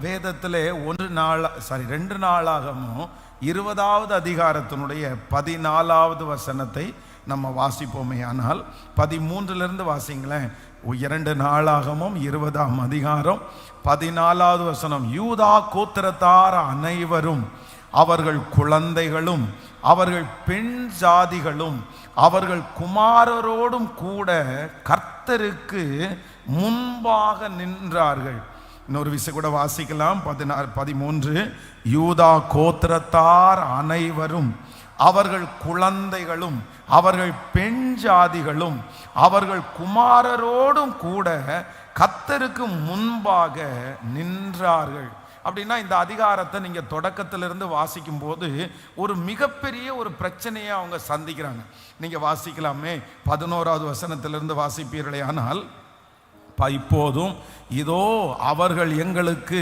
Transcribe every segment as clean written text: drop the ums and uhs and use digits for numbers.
வேதத்திலே 2 நாளாகமும் 20வது அதிகாரத்தினுடைய 14வது வசனத்தை நம்ம வாசிப்போமே. ஆனால் 13லிருந்து வாசிங்களேன். 2 நாளாகமும் 20ஆம் அதிகாரம் 14வது வசனம். யூதா கோத்திரத்தார் அனைவரும், அவர்கள் குழந்தைகளும், அவர்கள் பெண் ஜாதிகளும், அவர்கள் குமாரரோடும் கூட கர்த்தருக்கு முன்பாக நின்றார்கள். இன்னொரு விஷயம் கூட வாசிக்கலாம். 13. யூதா கோத்திரத்தார் அனைவரும், அவர்கள் குழந்தைகளும், அவர்கள் பெண் ஜாதிகளும், அவர்கள் குமாரரோடும் கூட கர்த்தருக்கு முன்பாக நின்றார்கள். அப்படின்னா இந்த அதிகாரத்தை நீங்க தொடக்கத்திலிருந்து வாசிக்கும் போது ஒரு மிகப்பெரிய ஒரு பிரச்சனையை அவங்க சந்திக்கிறாங்க. நீங்க வாசிக்கலாமே. 11வது வசனத்திலிருந்து வாசிப்பீர்களே. ஆனால் இப்போதும் இதோ அவர்கள் எங்களுக்கு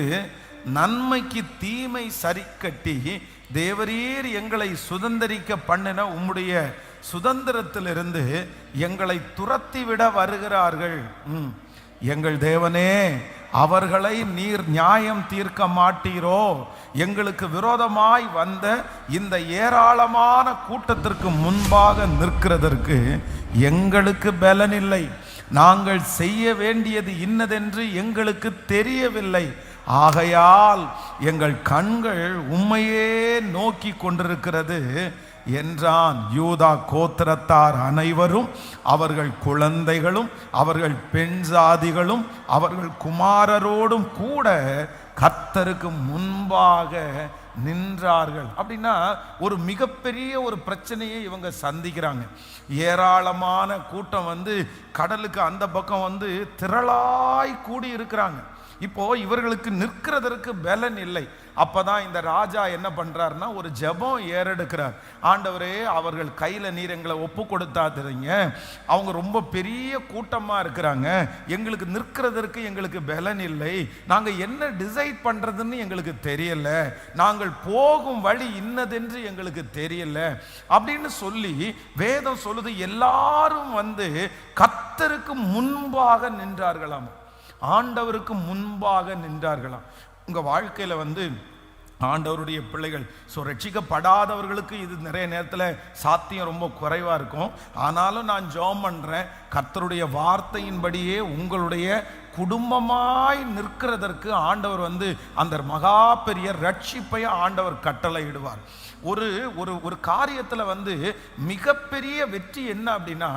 நன்மைக்கு தீமை சரி கட்டி தேவரீர் எங்களை சுதந்தரிக்க பண்ணின உம்முடைய சுதந்திரத்திலிருந்து எங்களை துரத்திவிட வருகிறார்கள். எங்கள் தேவனே, அவர்களை நீர் நியாயம் தீர்க்க மாட்டீரோ? எங்களுக்கு விரோதமாய் வந்த இந்த ஏராளமான கூட்டத்திற்கு முன்பாக நிற்கிறதற்கு எங்களுக்கு பலனில்லை. நாங்கள் செய்ய வேண்டியது இன்னதென்று எங்களுக்கு தெரியவில்லை. ஆகையால் எங்கள் கண்கள் உம்மையே நோக்கி கொண்டிருக்கிறது என்றான். யூதா கோத்திரத்தார் அனைவரும், அவர்கள் குழந்தைகளும், அவர்கள் பெண் ஜாதிகளும், அவர்கள் குமாரரோடும் கூட கர்த்தருக்கு முன்பாக நின்றார்கள். அப்படின்னா ஒரு மிகப்பெரிய ஒரு பிரச்சனையை இவங்க சந்திக்கிறாங்க. ஏராளமான கூட்டம் கடலுக்கு அந்த பக்கம் திரளாய் கூடி இருக்கிறாங்க. இப்போ இவர்களுக்கு நிற்கிறதற்கு பலன் இல்லை. அப்பதான் இந்த ராஜா என்ன பண்றாருன்னா ஒரு ஜெபம் ஏறெடுக்கிறார். ஆண்டவரே, அவர்கள் கையில நீர் எங்களை ஒப்பு கொடுத்தாதுறீங்க, அவங்க ரொம்ப பெரிய கூட்டமா இருக்கிறாங்க, எங்களுக்கு நிற்கிறதற்கு எங்களுக்கு பலன் இல்லை, நாங்க என்ன டிசைட் பண்றதுன்னு எங்களுக்கு தெரியல, நாங்கள் போகும் வழி இன்னதென்று எங்களுக்கு தெரியல அப்படின்னு சொல்லி வேதம் சொல்லுது. எல்லாரும் கர்த்தருக்கு முன்பாக நின்றார்களாம். ஆண்டவருக்கு முன்பாக நின்றார்களாம். உங்க வாழ்க்கையில ஆண்டவருடைய பிள்ளைகள் ரட்சிக்கப்படாதவர்களுக்கு இது நிறைய நேரத்தில் சாத்தியம் ரொம்ப குறைவாக இருக்கும். ஆனாலும் நான் ஜெபம் பண்ணுறேன், கர்த்தருடைய வார்த்தையின்படியே உங்களுடைய குடும்பமாய் நிற்கிறதற்கு ஆண்டவர் அந்த மகா பெரிய ரட்சிப்பை ஆண்டவர் கட்டளையிடுவார். ஒரு ஒரு காரியத்தில் மிகப்பெரிய வெற்றி என்ன அப்படின்னா,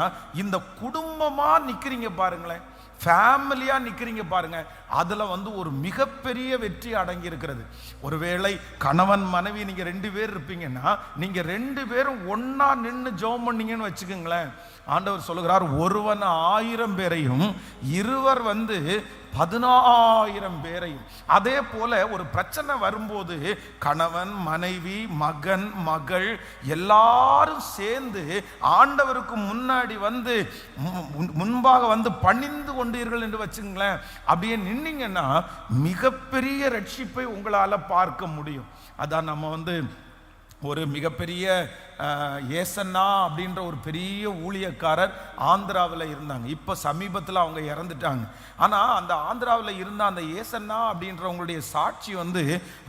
இந்த குடும்பமாக நிற்கிறீங்க பாருங்களேன், ஃபேமிலியா நிக்கிறீங்க பாருங்க, அதுல ஒரு மிகப்பெரிய வெற்றி அடங்கி இருக்கிறது. ஒருவேளை கணவன் மனைவி நீங்க 2 பேர் இருப்பீங்கன்னா, நீங்க 2 பேரும் ஒன்னா நின்று ஜெபம் பண்ணீங்கன்னு வச்சுக்கோங்களேன், ஆண்டவர் சொல்லுகிறார், ஒருவன் 1000 பேரையும் இருவர் 10,000 பேரையும். அதே போல ஒரு பிரச்சனை வரும்போது கணவன் மனைவி மகன் மகள் எல்லாரும் சேர்ந்து ஆண்டவருக்கு முன்னாடி முன்பாக பணிந்து கொண்டீர்கள் என்று வச்சுங்களேன், அப்படியே நின்னீங்கன்னா மிகப்பெரிய ரட்சிப்பை உங்களால பார்க்க முடியும். அதான் நம்ம ஒரு மிகப்பெரிய ஏசன்னா அப்படின்ற ஒரு பெரிய ஊழியக்காரர் ஆந்திராவில் இருந்தாங்க. இப்போ சமீபத்தில் அவங்க இறந்துட்டாங்க. ஆனால் அந்த ஆந்திராவில் இருந்த அந்த ஏசன்னா அப்படின்றவங்களுடைய சாட்சி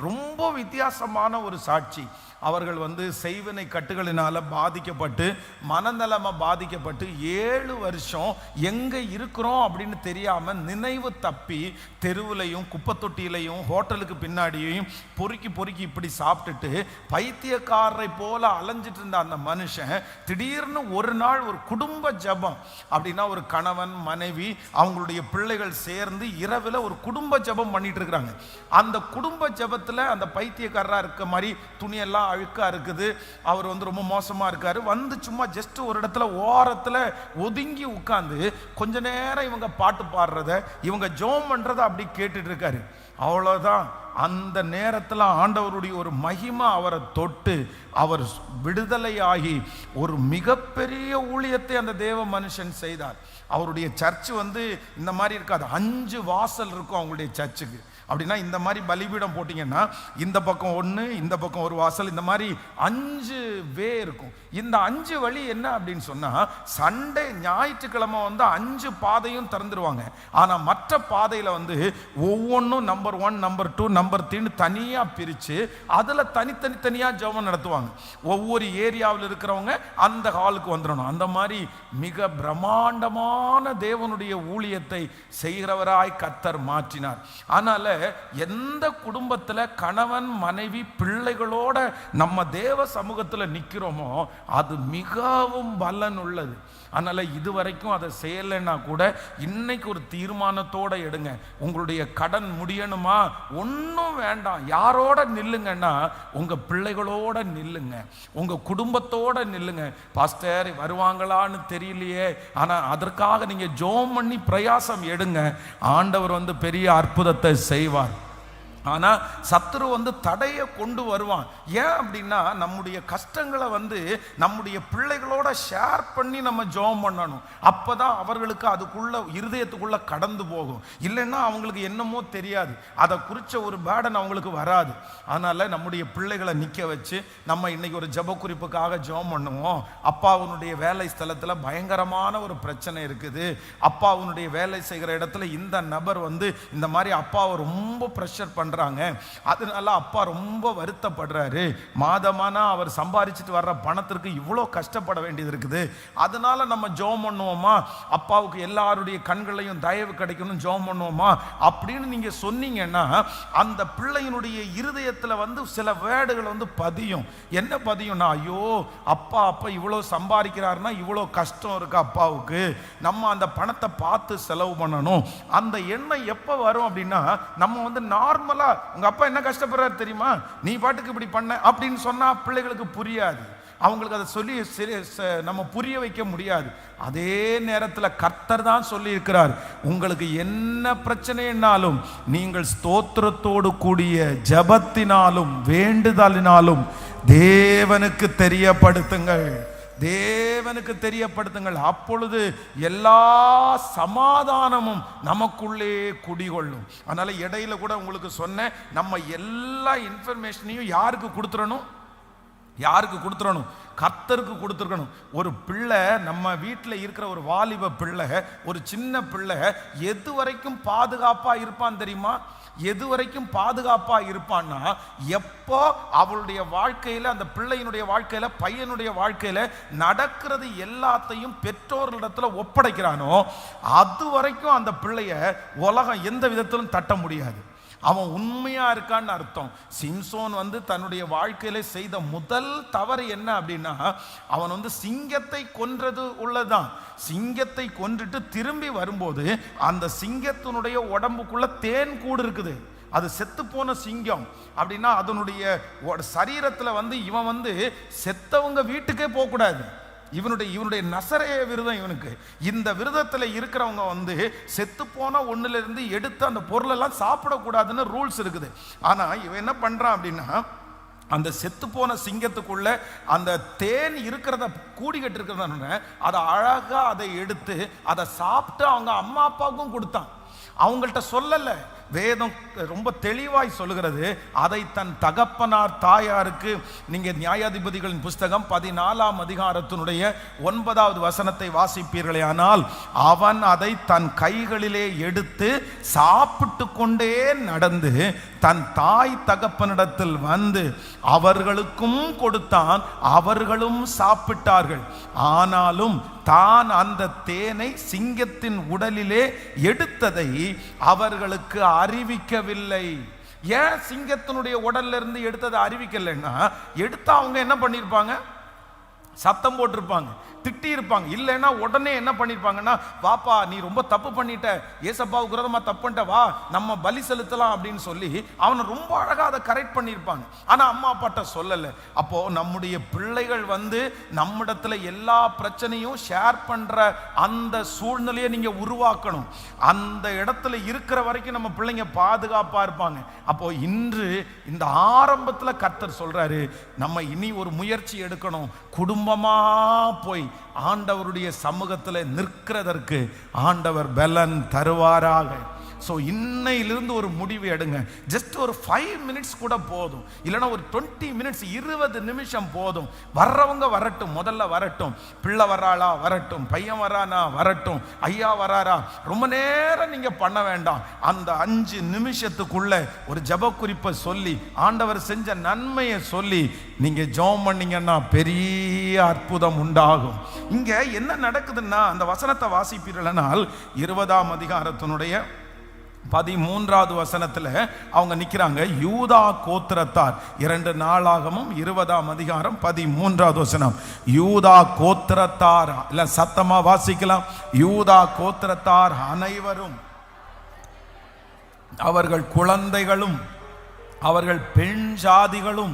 ரொம்ப வித்தியாசமான ஒரு சாட்சி. அவர்கள் செய்வினை கட்டுகளினால பாதிக்கப்பட்டு மனநலமா பாதிக்கப்பட்டு 7 வருஷம் எங்க இருக்கிறோம் அப்படின்னு தெரியாம நினைவு தப்பி தெருவுலையும் குப்பை தொட்டியிலையும் ஹோட்டலுக்கு பின்னாடியும் பொறுக்கி பொறுக்கி இப்படி சாப்பிட்டுட்டு பைத்தியக்காரரை போல அலைஞ்சிட்டு இருந்த அந்த மனுஷன் திடீர்னு ஒரு நாள் ஒரு குடும்ப ஜெபம், அப்படின்னா ஒரு கணவன் மனைவி அவங்களுடைய பிள்ளைகள் சேர்ந்து இரவில் ஒரு குடும்ப ஜெபம் பண்ணிட்டு இருக்கிறாங்க. அந்த குடும்ப ஜெபத்துல அந்த பைத்தியக்காரரா இருக்க மாதிரி துணியெல்லாம் அழுக்கா இருக்குது, அவர் ரொம்ப மோசமா இருக்காரு, சும்மா ஜஸ்ட் ஒரு இடத்துல ஓரத்துல ஒதுங்கி உட்கார்ந்து கொஞ்ச நேரம் இவங்க பாட்டு பாடுறத இவங்க ஜெபம் பண்றத அப்படி கேட்டுட்டு இருக்காரு. அவ்வளவுதான். அந்த நேரத்தில் ஆண்டவருடைய ஒரு மகிமை அவரை தொட்டு அவர் விடுதலையாகி ஒரு மிகப்பெரிய ஊழியத்தை அந்த தேவ மனுஷன் செய்தார். அவருடைய சர்ச் இந்த மாதிரி இருக்காது, 5 வாசல் இருக்கும் அவங்களுடைய சர்ச்சுக்கு. அப்படின்னா இந்த மாதிரி பலிபீடம் போட்டிங்கன்னா இந்த பக்கம் ஒன்று, இந்த பக்கம் ஒரு வாசல், இந்த மாதிரி 5 வே இருக்கும். இந்த 5 வழி என்ன அப்படின்னு சொன்னால், சண்டே ஞாயிற்றுக்கிழமை வந்து 5 பாதையும் திறந்துருவாங்க. ஆனால் மற்ற பாதையில் வந்து ஒவ்வொன்றும் நம்பர் 1, நம்பர் 2, நம்பர் 3 தனியாக பிரித்து அதில் தனித்தனியாக ஜெபம் நடத்துவாங்க. ஒவ்வொரு ஏரியாவில் இருக்கிறவங்க அந்த ஹாலுக்கு வந்துடணும். அந்த மாதிரி மிக பிரம்மாண்டமான தேவனுடைய ஊழியத்தை செய்கிறவராய் கர்த்தர் மாற்றினார். அதனால எந்த குடும்பத்தில் கணவன் மனைவி பிள்ளைகளோட நம்ம தேவ சமூகத்தில் நிற்கிறோமோ அது மிகவும் பலன் உள்ளது. அதனால இதுவரைக்கும் அதை செய்யலைன்னா கூட இன்னைக்கு ஒரு தீர்மானத்தோட எடுங்க. உங்களுடைய கடன் முடியணுமா? ஒன்றும் வேண்டாம், யாரோட நில்லுங்கன்னா உங்க பிள்ளைகளோட நில்லுங்க, உங்க குடும்பத்தோட நில்லுங்க. பாஸ்டர் வருவாங்களான்னு தெரியலையே, ஆனா அதற்காக நீங்க ஜெபம் பண்ணி பிரயாசம் எடுங்க. ஆண்டவர் வந்து பெரிய அற்புதத்தை செய்வார். ஆனால் சத்துரு வந்து தடையை கொண்டு வருவான். ஏன் அப்படின்னா நம்முடைய கஷ்டங்களை வந்து நம்முடைய பிள்ளைகளோட ஷேர் பண்ணி நம்ம ஜெபம் பண்ணணும். அப்போ தான் அவர்களுக்கு அதுக்குள்ள இருதயத்துக்குள்ள கடந்து போகும். இல்லைன்னா அவங்களுக்கு என்னமோ தெரியாது, அதை குறித்த ஒரு பேடன் அவங்களுக்கு வராது. அதனால் நம்முடைய பிள்ளைகளை நிற்க வச்சு நம்ம இன்னைக்கு ஒரு ஜெப குறிப்புக்காக ஜெபம் பண்ணுவோம். அப்பாவுனுடைய வேலை ஸ்தலத்தில் பயங்கரமான ஒரு பிரச்சனை இருக்குது. அப்பாவுனுடைய வேலை செய்கிற இடத்துல இந்த நபர் வந்து இந்த மாதிரி அப்பாவை ரொம்ப ப்ரெஷர் பண்ணுறாங்க. அதனால அப்பா ரொம்ப வருத்தப்படுறாரு. மாதமானா அவர் சம்பாதிச்சுட்டு வர்ற பணத்திற்கு இவ்வளோ கஷ்டப்பட வேண்டியது இருக்குது. அதனால நம்ம ஜெபம் பண்ணுவோமா, அப்பாவுக்கு எல்லாருடைய கண்களையும் தயவு கிடைக்கணும் ஜெபம் பண்ணுவோமா அப்படின்னு நீங்க சொன்னீங்கன்னா அந்த பிள்ளையினுடைய இருதயத்தில் வந்து சில வேர்டுகள் வந்து பதியும். என்ன பதியும்னா, ஐயோ அப்பா இவ்வளோ சம்பாதிக்கிறாருன்னா இவ்வளோ கஷ்டம் இருக்கு அப்பாவுக்கு, நம்ம அந்த பணத்தை பார்த்து செலவு பண்ணணும். அந்த எண்ணம் எப்போ வரும் அப்படின்னா, நம்ம வந்து நார்மலா உங்க அப்பா என்ன கஷ்டப்படுறாரு தெரியுமா, நீ பாட்டுக்கு இப்படி பண்ண அப்படின்னு சொன்னா பிள்ளைகளுக்கு புரியாது. அவங்களுக்கு அதை சொல்லி நம்ம புரிய வைக்க முடியாது. அதே நேரத்தில் கர்த்தர் தான் சொல்லி இருக்கிறார், உங்களுக்கு என்ன பிரச்சனைனாலும் நீங்கள் ஸ்தோத்திரத்தோடு கூடிய ஜெபத்தினாலும் வேண்டுதலினாலும் தேவனுக்கு தெரியப்படுத்துங்கள், தேவனுக்கு தெரியப்படுத்துங்கள். அப்பொழுது எல்லா சமாதானமும் நமக்குள்ளே குடிகொள்ளும். அதனால இடையில கூட உங்களுக்கு சொன்ன, நம்ம எல்லா இன்ஃபர்மேஷனையும் யாருக்கு கொடுத்துடணும்? யாருக்கு கொடுத்துடணும்? கர்த்தருக்கு கொடுத்துருக்கணும். ஒரு பிள்ளை, நம்ம வீட்டில் இருக்கிற ஒரு வாலிப பிள்ளை, ஒரு சின்ன பிள்ளை எது வரைக்கும் பாதுகாப்பாக இருப்பான் தெரியுமா? எது வரைக்கும் பாதுகாப்பாக இருப்பான்னா, எப்போ அவளுடைய வாழ்க்கையில், அந்த பிள்ளையினுடைய வாழ்க்கையில், பையனுடைய வாழ்க்கையில் நடக்கிறது எல்லாத்தையும் பெற்றோர்களிடத்தில் ஒப்படைக்கிறானோ அது வரைக்கும் அந்த பிள்ளைய உலகம் எந்த விதத்திலும் தட்ட முடியாது. அவன் உண்மையா இருக்கான்னு அர்த்தம். சிம்சோன் வந்து தன்னுடைய வாழ்க்கையில செய்த முதல் தவறு என்ன அப்படின்னா, அவன் வந்து சிங்கத்தை கொன்றது உள்ளதான். சிங்கத்தை கொன்றுட்டு திரும்பி வரும்போது அந்த சிங்கத்தினுடைய உடம்புக்குள்ள தேன் கூடு இருக்குது. அது செத்து போன சிங்கம் அப்படின்னா அதனுடைய சரீரத்துல வந்து இவன் வந்து செத்தவங்க வீட்டுக்கே போகக்கூடாது. இவனுடைய நசரேய விரதம் இவனுக்கு. இந்த விரதத்தில் இருக்கிறவங்க வந்து செத்து போன ஒன்றுல இருந்து எடுத்து அந்த பொருளெல்லாம் சாப்பிடக்கூடாதுன்னு ரூல்ஸ் இருக்குது. ஆனால் இவன் என்ன பண்றான் அப்படின்னா, அந்த செத்து போன சிங்கத்துக்குள்ள அந்த தேன் இருக்கிறத கூடி கட்டு இருக்கிறத அதை அழகா அதை எடுத்து அதை சாப்பிட்டு அவங்க அம்மா அப்பாவுக்கும் கொடுத்தான். அவங்கள்ட்ட சொல்லல. வேதம் ரொம்ப தெளிவாய் சொல்லுகிறது, அதை தன் தகப்பனார் தாயாருக்கு, நீங்க நியாயாதிபதிகளின் புஸ்தகம் 14ஆம் அதிகாரத்தினுடைய 9வது வசனத்தை வாசிப்பீர்களே ஆனால், அவன் அதை தன் கைகளிலே எடுத்து சாப்பிட்டு கொண்டே நடந்து தன் தாய் தகப்பனிடத்தில் வந்து அவர்களுக்கும் கொடுத்தான், அவர்களும் சாப்பிட்டார்கள். ஆனாலும் தான் அந்த தேனை சிங்கத்தின் உடலிலே எடுத்ததை அவர்களுக்கு அறிவிக்கவில்லை. ஏன் சிங்கத்தினுடைய உடல்ல இருந்து எடுத்ததை அறிவிக்கலைன்னா, எடுத்தா அவங்க என்ன பண்ணிருப்பாங்க? சத்தம் போட்டிருப்பாங்க, திட்டி இருப்பாங்க. இல்லைன்னா உடனே என்ன பண்ணிருப்பாங்கன்னா, வாப்பா நீ ரொம்ப தப்பு பண்ணிட்ட, ஏசப்பாவுக்கு விரோதமா தப்பு பண்ணிட்ட, வா நம்ம பலி செலுத்தலாம் அப்படின்னு சொல்லி அவனை ரொம்ப அழகா அதை கரெக்ட் பண்ணியிருப்பாங்க. ஆனா அம்மா அப்பாட்ட சொல்லலை. அப்போ நம்முடைய பிள்ளைகள் வந்து நம்மிடத்துல எல்லா பிரச்சனையும் ஷேர் பண்ற அந்த சூழ்நிலையை நீங்க உருவாக்கணும். அந்த இடத்துல இருக்கிற வரைக்கும் நம்ம பிள்ளைங்க பாதுகாப்பா இருப்பாங்க. அப்போ இன்று இந்த ஆரம்பத்துல கர்த்தர் சொல்றாரு, நம்ம இனி ஒரு முயற்சி எடுக்கணும். குடும்பமா போய் ஆண்டவருடைய சமூகத்தில் நிற்கிறதற்கு ஆண்டவர் பலன் தருவாராக. ஸோ இன்னையிலிருந்து ஒரு முடிவு எடுங்க. ஜஸ்ட் ஒரு 5 minutes கூட போதும், இல்லைன்னா ஒரு 20 minutes 20 நிமிஷம் போதும். வர்றவங்க வரட்டும், முதல்ல வரட்டும். பிள்ளை வர்றாளா வரட்டும், பையன் வரானா வரட்டும், ஐயா வராரா, ரொம்ப நேரம் நீங்க பண்ண வேண்டாம். அந்த 5 நிமிஷத்துக்குள்ள ஒரு ஜெப குறிப்பை சொல்லி ஆண்டவர் செஞ்ச நன்மையை சொல்லி நீங்க ஜெபம் பண்ணீங்கன்னா பெரிய அற்புதம் உண்டாகும். இங்க என்ன நடக்குதுன்னா, அந்த வசனத்தை வாசிப்பீர்களானால் 20ஆம் அதிகாரத்தினுடைய 13வது வசனத்துல அவங்க நிக்கிறாங்க. யூதா கோத்திரத்தார், 2 நாளாகமும் 20ஆம் அதிகாரம் 13வது வசனம். யூதா கோத்திரத்தார், இல்ல சத்தமா வாசிக்கலாம். யூதா கோத்திரத்தார் அனைவரும், அவர்கள் குழந்தைகளும் அவர்கள் பெண் ஜாதிகளும்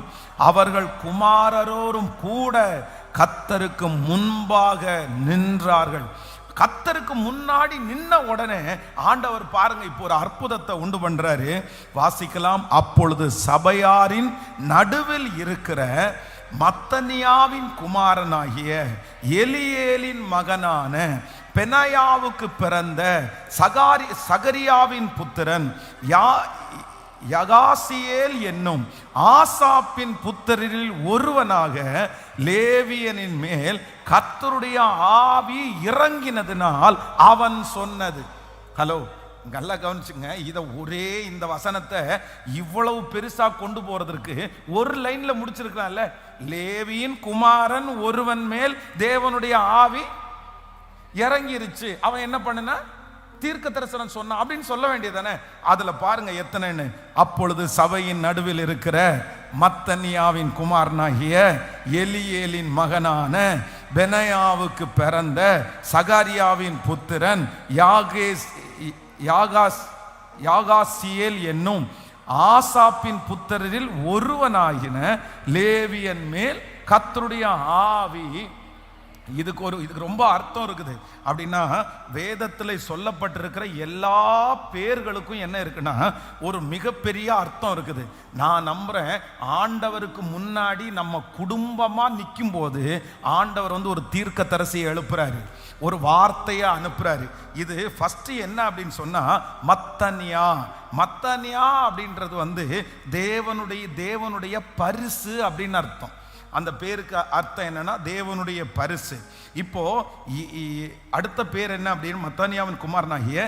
அவர்கள் குமாரரோரும் கூட கர்த்தருக்கு முன்பாக நின்றார்கள். கர்த்தருக்கு முன்னாடி நின்ன உடனே ஆண்டவர் பாருங்க இப்போ ஒரு அற்புதத்தை உண்டு பண்றாரு. வாசிக்கலாம். அப்பொழுது சபையாரின் நடுவில் இருக்கிற மத்தனியாவின் குமாரனாகிய எலியேலின் மகனான பெனாயாவுக்கு பிறந்த சகரியாவின் புத்திரன் யகாசியேல் என்னும் ஆசாப்பின் புத்திரரில் ஒருவனாக லேவியனின் மேல் கர்த்தருடைய ஆவி இறங்கினதினால் அவன் சொன்னது. ஹலோ, நல்லா கவனிச்சுங்க. ஒரே இந்த வசனத்தை இவ்வளவு பெருசா கொண்டு போறதற்கு ஒரு லைன்ல முடிச்சிருக்கலாம்ல. லேவியின் குமாரன் ஒருவன் மேல் தேவனுடைய ஆவி இறங்கிருச்சு, அவன் என்ன பண்ணுனா தீர்க்க தரிசனம் சொன்னா அப்படின்னு சொல்ல வேண்டியதானே. அதுல பாருங்க எத்தனைன்னு. அப்பொழுது சபையின் நடுவில் இருக்கிற மத்தனியாவின் குமாரனாகிய எலியேலின் மகனான பெனாயாவுக்கு பிறந்த சகரியாவின் புத்திரன் யாகாசியேல் என்னும் ஆசாப்பின் புத்திரரில் ஒருவனாகின லேவியன் மேல் கர்த்தருடைய ஆவி. இதுக்கு ரொம்ப அர்த்தம் இருக்குது. அப்படின்னா வேதத்தில் சொல்லப்பட்டிருக்கிற எல்லா பேர்களுக்கும் என்ன இருக்குன்னா ஒரு மிகப்பெரிய அர்த்தம் இருக்குது. நான் நம்புறேன், ஆண்டவருக்கு முன்னாடி நம்ம குடும்பமா நிற்கும் போது ஆண்டவர் ஒரு தீர்க்கதரிசியை எழுப்புறாரு, ஒரு வார்த்தையை அனுப்புறாரு. இது ஃபர்ஸ்ட் என்ன அப்படின்னு சொன்னா மத்தனியா. மத்தனியா அப்படின்றது தேவனுடைய பரிசு அப்படின்னு அர்த்தம். அந்த பேருக்கு அர்த்தம் என்னன்னா தேவனுடைய பரிசு. இப்போ அடுத்த பேர் என்ன அப்படின்னு மத்தனியாவின் குமாரனாகிய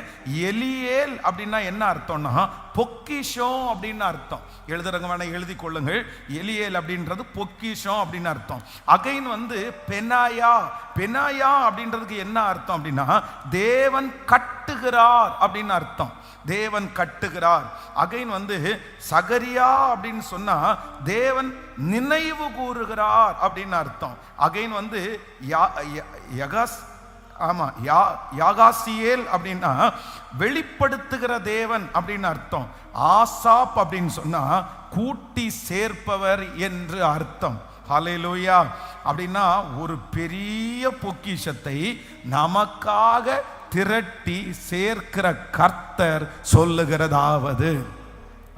எலியேல் அப்படின்னா என்ன அர்த்தம்னா பொக்கிஷம் அப்படின்னு அர்த்தம். எழுதுறவங்க வேணா எழுதி கொள்ளுங்கள். எலியேல் அப்படின்றது பொக்கிஷம் அப்படின்னு அர்த்தம். அகைன் பெனாயா. பெனாயா அப்படின்றதுக்கு என்ன அர்த்தம் அப்படின்னா தேவன் கட்டுகிறார் அப்படின்னு அர்த்தம். தேவன் கட்டுகிறார். அகைன் சகரியா அப்படின்னு சொன்னா தேவன் நினைவு கூறுகிறார் அப்படின்னு அர்த்தம். அகைன் யாகாசியேல் அப்படின்னா வெளிப்படுத்துகிற தேவன் அப்படின்னு அர்த்தம். ஆசாப் அப்படின்னு சொன்னா கூட்டி சேர்ப்பவர் என்று அர்த்தம். ஹல்லேலூயா. அப்படின்னா ஒரு பெரிய பொக்கிஷத்தை நமக்காக திரட்டி சேர்க்கிற கர்த்தர் சொல்லுகிறதாவது.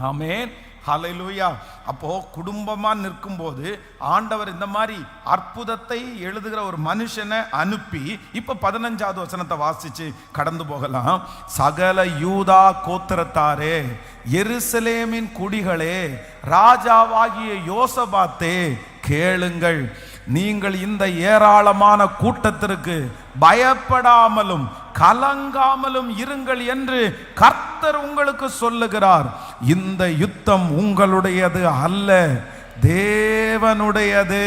ஆமென், ஹல்லேலூயா. அப்போ குடும்பமா நிற்கும் போது ஆண்டவர் இந்த மாதிரி அற்புதத்தை எழுதுகிற ஒரு மனுஷனை அனுப்பி, இப்ப 15வது வசனத்தை வாசிச்சு கடந்து போகலாம். சகல யூதா கோத்திரத்தாரே, எருசலேமின் குடிகளே, ராஜாவாகிய யோசபாத்தே கேளுங்கள். நீங்கள் இந்த ஏராளமான கூட்டத்திற்கு பயப்படாமலும் கலங்காமலும் இருங்கள் என்று கர்த்தர் உங்களுக்கு சொல்லுகிறார். இந்த யுத்தம் உங்களுடையது அல்ல, தேவனுடையது.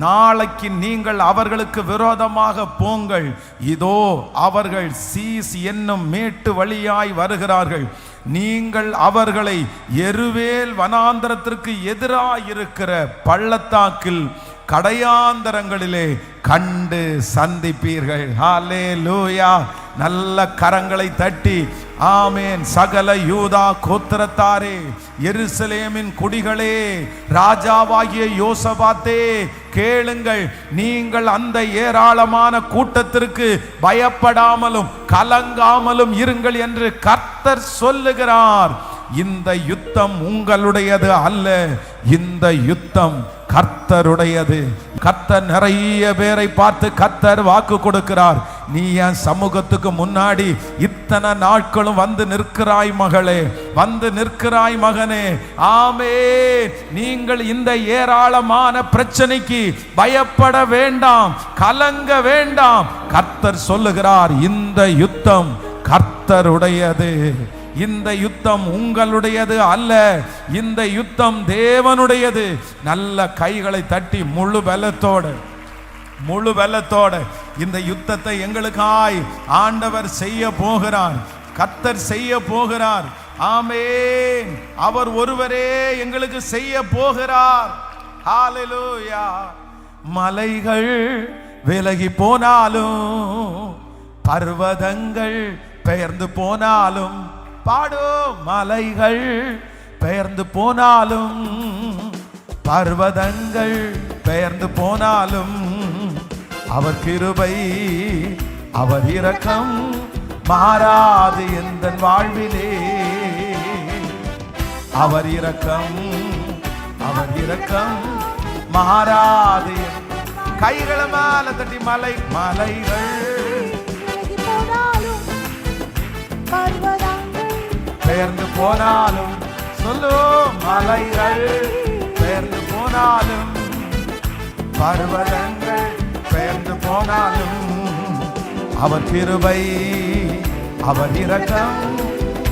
நாளைக்கு நீங்கள் அவர்களுக்கு விரோதமாக போங்கள். இதோ அவர்கள் சீஸ் என்னும் மேட்டு வழியாய் வருகிறார்கள். நீங்கள் அவர்களை எருவேல் வனாந்தரத்திற்கு எதிராயிருக்கிற பள்ளத்தாக்கில் கடையாந்தரங்களிலே கண்டு சந்திப்பீர்கள். ஹல்லேலூயா. நல்ல கரங்களை தட்டி ஆமேன். சகல யூதா கோத்திரத்தாரே, எருசலேமின் குடிகளே, ராஜாவாகிய யோசபாத்தே கேளுங்கள். நீங்கள் அந்த ஏராளமான கூட்டத்திற்கு பயப்படாமலும் கலங்காமலும் இருங்கள் என்று கர்த்தர் சொல்லுகிறார். இந்த யுத்தம் உங்களுடையது அல்ல, இந்த யுத்தம் கர்த்தருடையது. கர்த்தர் நிறைய பேரை பார்த்து கர்த்தர் வாக்கு கொடுக்கிறார். நீ என் சமூகத்துக்கு முன்னாடி இத்தனை நாட்களும் வந்து நிற்கிறாய் மகளே, வந்து நிற்கிறாய் மகனே. ஆமென். நீங்கள் இந்த ஏராளமான பிரச்சனைக்கு பயப்பட வேண்டாம், கலங்க வேண்டாம். கர்த்தர் சொல்லுகிறார், இந்த யுத்தம் கர்த்தருடையது, இந்த யுத்தம் உங்களுடையது அல்ல, இந்த யுத்தம் தேவனுடையது. நல்ல கைகளை தட்டி முழு பலத்தோட இந்த யுத்தத்தை எங்களுக்காய் ஆண்டவர் செய்ய போகிறார், கர்த்தர் செய்ய போகிறார். ஆமென். அவர் ஒருவரே எங்களுக்கு செய்ய போகிறார். ஹalleluya. மலைகள் விலகி போனாலும், பர்வதங்கள் பெயர்ந்து போனாலும், பாடும், மலைகள் பெயர்ந்து போனாலும், பர்வதங்கள் பெயர்ந்து போனாலும், அவர் கிருபை அவர் இரக்கம் மாறாது எந்த வாழ்விலே. அவர் இரக்கம் மாறாது. கைகளை மேல தட்டி மலைகள் பெயர்ந்து போனாலும், சொல்லு, மலைகள் பெயர்ந்து போனாலும், பர்வதங்கள் பெயர்ந்து போனாலும், அவர் கிருபை அவர் இரக்கம்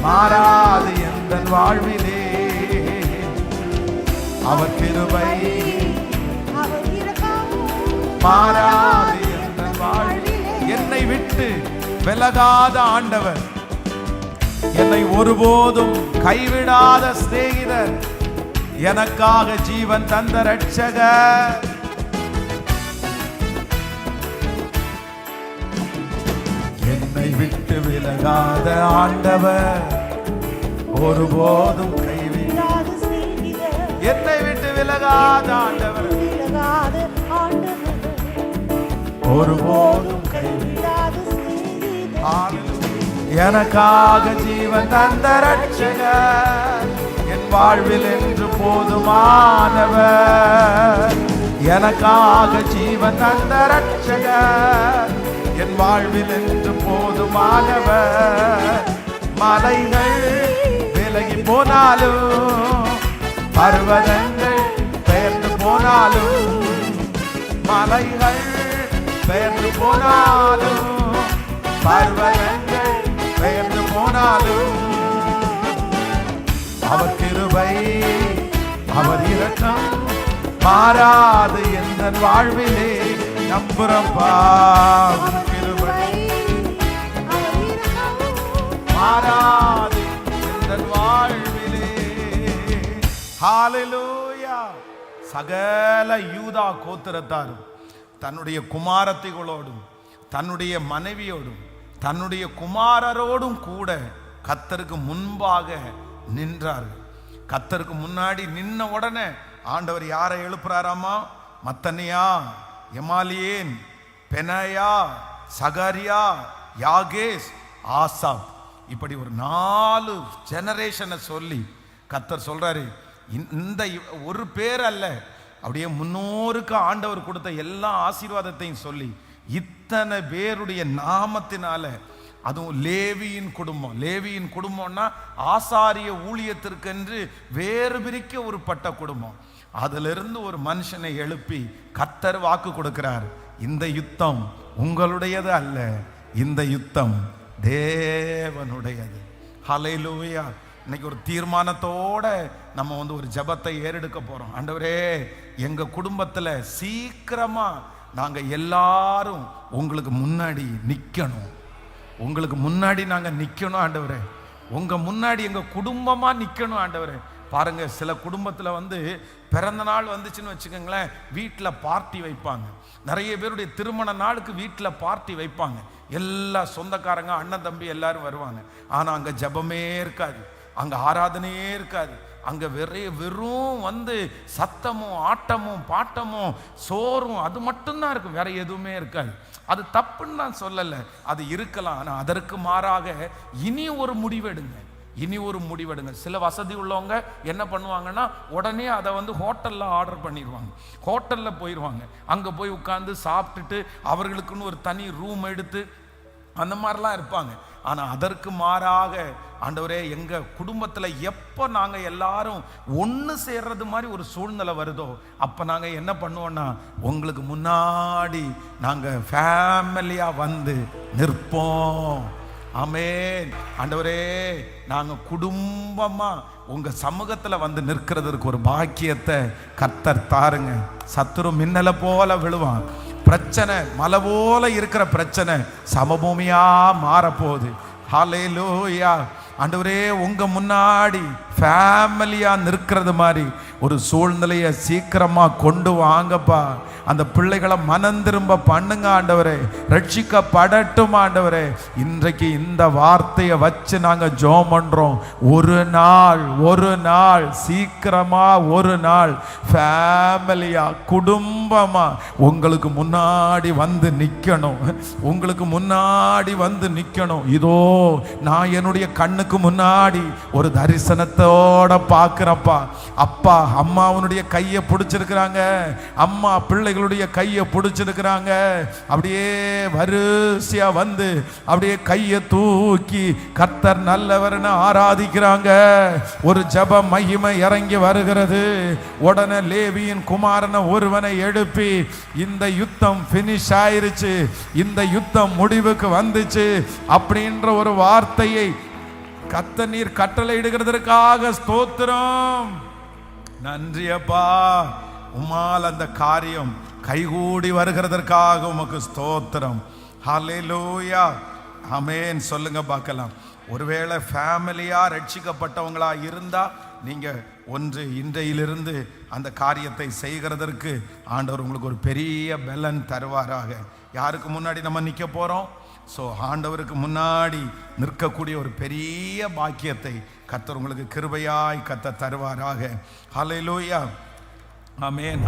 மாறாது எந்த வாழ்விலே. அவர் கிருபை மாறாது எந்த வாழ்விலே. என்னை விட்டு விலகாத ஆண்டவர், என்னை ஒருபோதும் கைவிடாத சிநேகிதர், எனக்காக ஜீவன் தந்த ரட்சகர். என்னை விட்டு விலகாத ஆண்டவர், ஒருபோதும் கைவிடாத சிநேகிதர். என்னை விட்டு விலகாத ஆண்டவர், ஒருபோதும் கைவிடாத சிநேகிதர். எனக்காக ஜீவன் தந்த ரட்சகர், என் வாழ்வில் என்று போதுமானவர். எனக்காக ஜீவன் தந்த ரட்சகர், என் வாழ்வில் என்று போதுமானவர். மலைகள் விலகி போனாலும், பர்வதங்கள் பெயர்ந்து போனாலும், மலைகள் பெயர்ந்து போனாலும், பர்வதங்கள் பெயர்ந்து போனாலும், அவர் கிருபை அவர் இரக்கம் மாறாது எந்த வாழ்விலே. நம்புறப்பா, கிருபை மாறாது எந்த வாழ்விலே. ஹalleluya. சகல யூதா கோத்திரத்தாரும் தன்னுடைய குமாரத்திகளோடும், தன்னுடைய மனைவியோடும், தன்னுடைய குமாரரோடும் கூட கர்த்தருக்கு முன்பாக நின்றார்கள். கர்த்தருக்கு முன்னாடி நின்ன உடனே ஆண்டவர் யாரை எழுப்புறாராமா? மத்தனியா, எமாலியேன், பெனாயா, சகரியா, யாகேஸ், ஆசாப், இப்படி ஒரு 4 ஜெனரேஷனை சொல்லி கர்த்தர் சொல்றாரு, இந்த ஒரு பேர் அல்ல, அப்படியே 300க்கு ஆண்டவர் கொடுத்த எல்லா ஆசீர்வாதத்தையும் சொல்லி இத்தனை பேருடைய நாமத்தினால, அதுவும் லேவியின் குடும்பம். லேவியின் குடும்பம்னா ஆசாரிய ஊழியத்திற்கென்று வேறு பிரிக்க ஒரு பட்ட குடும்பம். அதிலிருந்து ஒரு மனுஷனை எழுப்பி கர்த்தர் வாக்கு கொடுக்கிறார், இந்த யுத்தம் உங்களுடையது அல்ல, இந்த யுத்தம் தேவனுடையது. ஹல்லேலூயா. இன்னைக்கு ஒரு தீர்மானத்தோட நம்ம ஒரு ஜெபத்தை ஏறெடுக்க போறோம். ஆண்டவரே, எங்க குடும்பத்துல சீக்கிரமா நாங்க எல்லாரும் உங்களுக்கு முன்னாடி நிக்கணும், உங்களுக்கு முன்னாடி நாங்க நிக்கணும் ஆண்டவரே, உங்க முன்னாடி எங்க குடும்பமா நிக்கணும் ஆண்டவரே. பாருங்க, சில குடும்பத்துல பிறந்த நாள் வந்துச்சுன்னு வச்சுக்கோங்களேன், வீட்டில் பார்ட்டி வைப்பாங்க. நிறைய பேருடைய திருமண நாளுக்கு வீட்டில் பார்ட்டி வைப்பாங்க. எல்லா சொந்தக்காரங்க, அண்ணன் தம்பி எல்லாரும் வருவாங்க. ஆனால் அங்கே ஜபமே இருக்காது, அங்கே ஆராதனையே இருக்காது. அங்கே வெறும் சத்தமும் ஆட்டமும் பாட்டமும் சோறும் அது மட்டும்தான் இருக்கும், வேற எதுவுமே இருக்காது. அது தப்புன்னு நான் சொல்லலை, அது இருக்கலாம். ஆனால் அதற்கு மாறாக இனி ஒரு முடிவெடுங்க, இனி ஒரு முடிவெடுங்க. சில வசதி உள்ளவங்க என்ன பண்ணுவாங்கன்னா, உடனே அதை ஹோட்டலில் ஆர்டர் பண்ணிடுவாங்க, ஹோட்டலில் போயிடுவாங்க. அங்கே போய் உட்காந்து சாப்பிட்டுட்டு அவர்களுக்குன்னு ஒரு தனி ரூம் எடுத்து அந்த மாதிரிலாம் இருப்பாங்க. ஆனால் அதற்கு மாறாக ஆண்டவரே, எங்கள் குடும்பத்தில் எப்போ நாங்கள் எல்லாரும் ஒன்று சேர்றது மாதிரி ஒரு சூழ்நிலை வருதோ அப்போ நாங்கள் என்ன பண்ணுவோன்னா உங்களுக்கு முன்னாடி நாங்கள் ஃபேமிலியாக வந்து நிற்போம். ஆமென். ஆண்டவரே, நாங்கள் குடும்பமாக உங்கள் சமூகத்தில் வந்து நிற்கிறதுக்கு ஒரு பாக்கியத்தை கர்த்தர் தாருங்க. சத்துரு மின்னலை போல விழுவான். பிரச்சனை மலை போல இருக்கிற பிரச்சனை சமபூமியா மாறப்போகுது. ஹல்லேலூயா. ஆண்டவரே, உங்க முன்னாடி ஃபேமிலியா நிற்கிறது மாதிரி ஒரு சூழ்நிலையை சீக்கிரமா கொண்டு வாங்கப்பா. அந்த பிள்ளைகளை மனம் திரும்ப பண்ணுங்க ஆண்டவரே. ரட்சிக்கப்படட்டும் ஆண்டவரே. இன்றைக்கு இந்த வார்த்தையை வச்சு நாங்க ஜெபம் பண்றோம். ஒரு நாள் சீக்கிரமா ஒரு நாள் ஃபேமிலியா குடும்பமா உங்களுக்கு முன்னாடி வந்து நிக்கணும். உங்களுக்கு முன்னாடி வந்து நிக்கணும். இதோ நான் என்னுடைய கண்ணுக்கு முன்னாடி ஒரு தரிசனத்தோட பார்க்கிறப்பா. அப்பா அம்மாவுடைய கையை பிடிச்சிருக்கிறாங்க, அம்மா பிள்ளைகளுடைய கையை பிடிச்சிருக்கிறாங்க. அப்படியே வரிசையா வந்து அப்படியே கையை தூக்கி கர்த்தர் நல்லவர்னு ஆராதிக்கிறாங்க. ஒரு ஜெப மகிமை இறங்கி வருகிறது. உடனே லேவியின் குமாரனை ஒருவனை எழுப்பி, இந்த யுத்தம் பினிஷ் ஆயிருச்சு, இந்த யுத்தம் முடிவுக்கு வந்துச்சு அப்படின்ற ஒரு வார்த்தையை கர்த்தர் நீர் கட்டளை இடுகிறதற்காக ஸ்தோத்திரம். நன்றி அப்பா. உம்மால் அந்த காரியம் கைகூடி வருகிறதற்காக உமக்கு ஸ்தோத்திரம். ஹல்லேலூயா. ஆமென். சொல்லுங்க பார்க்கலாம். ஒருவேளை ஃபேமிலியா ரட்சிக்கப்பட்டவங்களா இருந்தா நீங்க ஒன்று இன்றையிலிருந்து அந்த காரியத்தை செய்கிறதற்கு ஆண்டவர் உங்களுக்கு ஒரு பெரிய பலன் தருவாராக. யாருக்கு முன்னாடி நம்ம நிற்க போறோம்? ஸோ ஆண்டவருக்கு முன்னாடி நிற்கக்கூடிய ஒரு பெரிய பாக்கியத்தை கர்த்தர் உங்களுக்கு கிருபையாய் கர்த்தர் தருவாராக. ஹல்லேலூயா. ஆமென்.